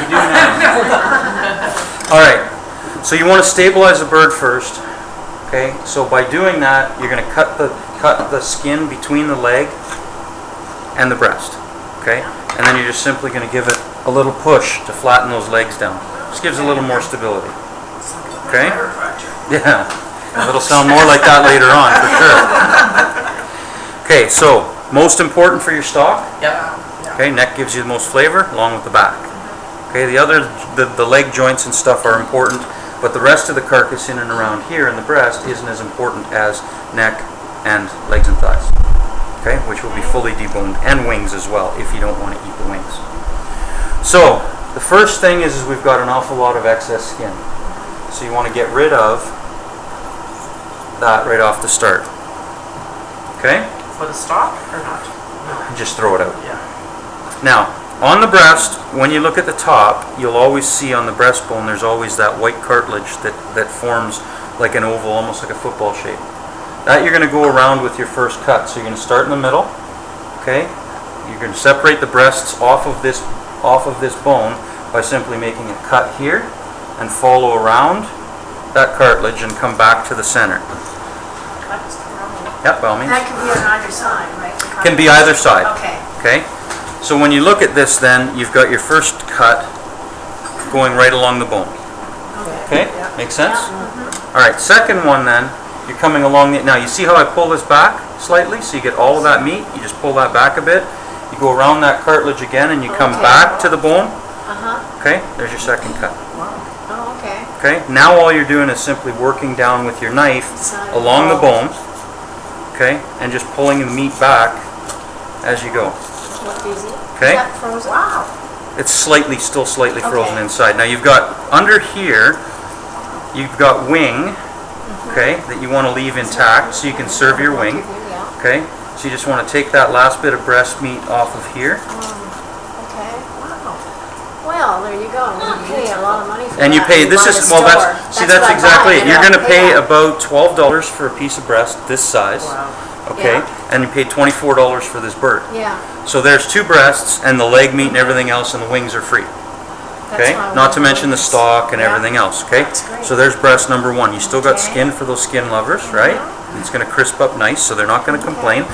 You do now. All right. So you want to stabilize the bird first. Okay. So by doing that, you're going to cut the skin between the leg and the breast. Okay. And then you're just simply going to give it a little push to flatten those legs down. Just gives a little more stability. Okay. Yeah. It'll sound more like that later on for sure. Okay. So most important for your stock. Yep. Okay, neck gives you the most flavor, along with the back. Okay, the leg joints and stuff are important, but the rest of the carcass in and around here in the breast isn't as important as neck and legs and thighs. Okay, which will be fully deboned, and wings as well, if you don't want to eat the wings. So, the first thing is we've got an awful lot of excess skin. So you want to get rid of that right off the start. Okay? For the stock or not? Just throw it out. Yeah. Now, on the breast, when you look at the top, you'll always see on the breastbone there's always that white cartilage that forms like an oval, almost like a football shape. That you're going to go around with your first cut. So you're going to start in the middle, okay? You're going to separate the breasts off of this bone by simply making a cut here and follow around that cartilage and come back to the center. Yep, by all means. That can be on either side, right? Can be either side. Okay. Okay? So when you look at this then, you've got your first cut going right along the bone. Okay? Make sense? Alright, second one then, you're coming along the... Now you see how I pull this back slightly? So you get all of that meat, you just pull that back a bit. You go around that cartilage again and you come back to the bone. Okay? There's your second cut. Oh, okay. Okay? Now all you're doing is simply working down with your knife along the bone. Okay? And just pulling the meat back as you go. Okay? Is that frozen? Wow. It's still slightly frozen inside. Now you've got, under here, you've got wing, okay, that you want to leave intact so you can serve your wing. Okay? So you just want to take that last bit of breast meat off of here. Okay. Wow. Well, there you go. You pay a lot of money for and that. you pay, this is, well that's what exactly I it. You're going to pay about $12 for a piece of breast this size. Wow. Okay? And you paid $24 for this bird. Yeah. So there's two breasts and the leg meat and everything else, and the wings are free. Okay? Not to mention the stock and everything else. Okay? So there's breast number one. You still got skin for those skin lovers, right? It's going to crisp up nice, so they're not going to complain.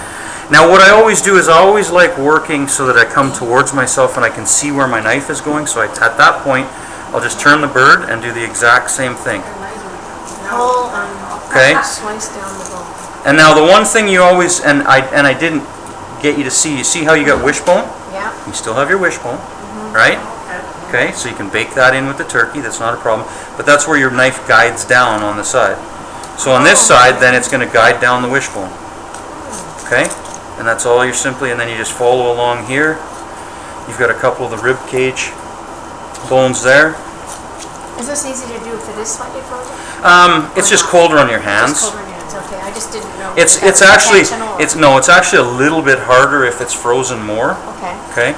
Now what I always do is I always like working so that I come towards myself and I can see where my knife is going. So at that point, I'll just turn the bird and do the exact same thing. Okay? Slice down the bone. And now the one thing you always, and I didn't get you to see, you see how you got wishbone? Yeah. You still have your wishbone, right? Okay, so you can bake that in with the turkey, that's not a problem. But that's where your knife guides down on the side. So on this side, then it's going to guide down the wishbone. Okay? And that's all you're simply, and then you just follow along here. You've got a couple of the rib cage bones there. Is this easy to do if it is slightly frozen? It's just colder on your hands. Just colder on your hands, okay. I just didn't know. It's actually a little bit harder if it's frozen more. Okay. Okay?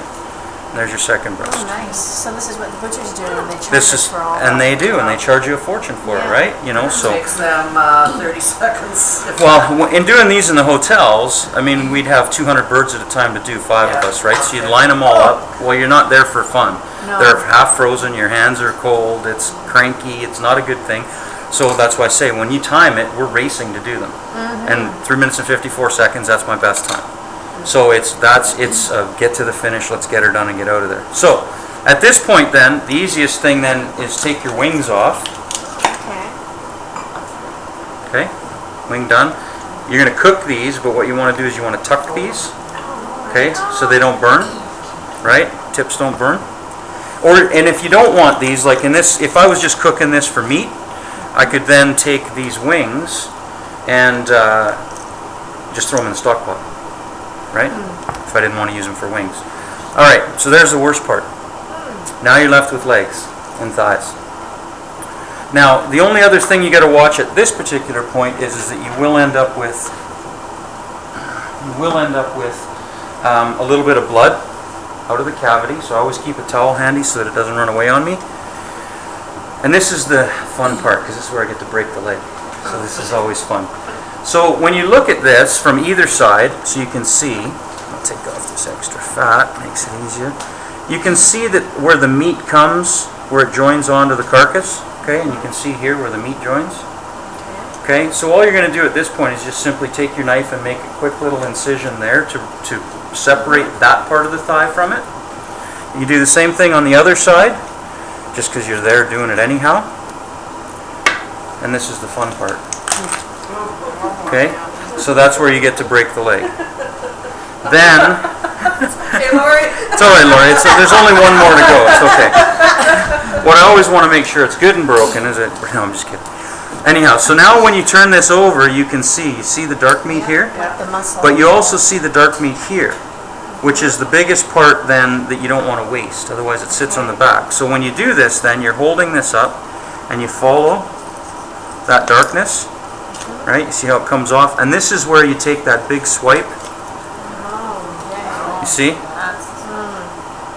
There's your second breast. Oh, nice. So this is what the butchers do, and they charge This us is, for all and that. they do, and they charge you a fortune for it, right? You know, so. Takes them 30 seconds. Well, in doing these in the hotels, I mean, we'd have 200 birds at a time to do, 5 of us, right? So you'd line them all up. Well, you're not there for fun. No. They're half frozen, your hands are cold, it's cranky, it's not a good thing. So that's why I say, when you time it, we're racing to do them. And 3 minutes and 54 seconds, that's my best time. So it's get to the finish, let's get her done and get out of there. So, at this point then, the easiest thing then is take your wings off. Okay. Okay, wing done. You're going to cook these, but what you want to do is you want to tuck these, okay, so they don't burn, right? Tips don't burn. And if you don't want these, like in this, if I was just cooking this for meat, I could then take these wings and just throw them in the stock pot, right? If I didn't want to use them for wings. Alright, so there's the worst part. Now you're left with legs and thighs. Now, the only other thing you got to watch at this particular point is that you will end up with a little bit of blood out of the cavity. So I always keep a towel handy so that it doesn't run away on me. And this is the fun part, because this is where I get to break the leg. So this is always fun. So when you look at this from either side, so you can see, I'll take off this extra fat, makes it easier. You can see that where the meat comes, where it joins onto the carcass, okay, and you can see here where the meat joins. Okay, so all you're going to do at this point is just simply take your knife and make a quick little incision there to separate that part of the thigh from it. You do the same thing on the other side, just because you're there doing it anyhow. And this is the fun part. Okay, so that's where you get to break the leg. Then, Hey, Lori. it's all right, Lori. There's only one more to go. It's okay. What I always want to make sure it's good and broken is it. No, I'm just kidding. Anyhow, so now when you turn this over, you can see the dark meat here, The muscle. but you also see the dark meat here, which is the biggest part then that you don't want to waste. Otherwise, it sits on the back. So when you do this, then you're holding this up, and you follow that darkness, right? You see how it comes off, and this is where you take that big swipe. You see?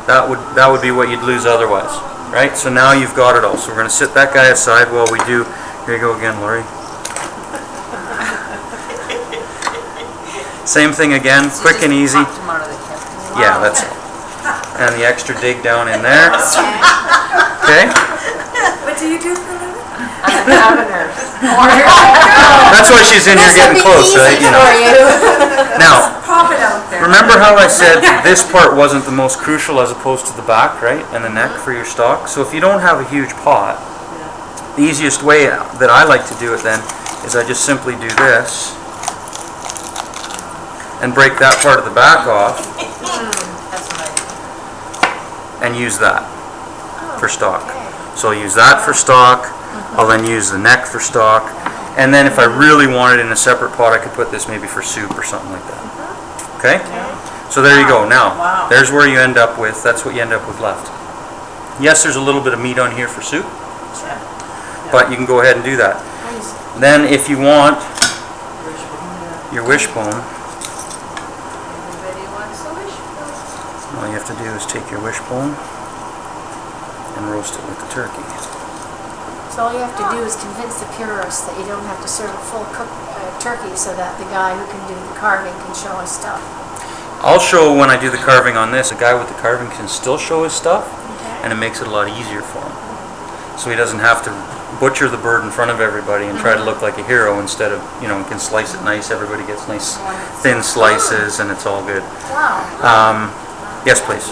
That would be what you'd lose otherwise, right? So now you've got it all. So we're going to sit that guy aside while we do. Here you go again, Lori. Same thing again, quick and easy. Yeah, that's it. And the extra dig down in there. Okay? What do you do for a living? I'm a governor. That's why she's in here getting close, right? You know. Now, Pop it out there. remember how I said this part wasn't the most crucial as opposed to the back, right? And the neck for your stock. So if you don't have a huge pot, the easiest way that I like to do it then is I just simply do this and break that part of the back off and use that for stock. So I'll use that for stock, I'll then use the neck for stock, and then if I really wanted in a separate pot, I could put this maybe for soup or something like that. Okay? So there you go. Now, there's where you end up with, that's what you end up with left. Yes, there's a little bit of meat on here for soup, but you can go ahead and do that. Then if you want your wishbone, Everybody wants a wishbone. all you have to do is take your wishbone and roast it with the turkey. So all you have to do is convince the purists that you don't have to serve a full cooked turkey so that the guy who can do the carving can show us stuff. I'll show when I do the carving on this, a guy with the carving can still show his stuff, and it makes it a lot easier for him. So he doesn't have to butcher the bird in front of everybody and try to look like a hero instead of, you know, can slice it nice, everybody gets nice thin slices and it's all good. Wow. Yes, please.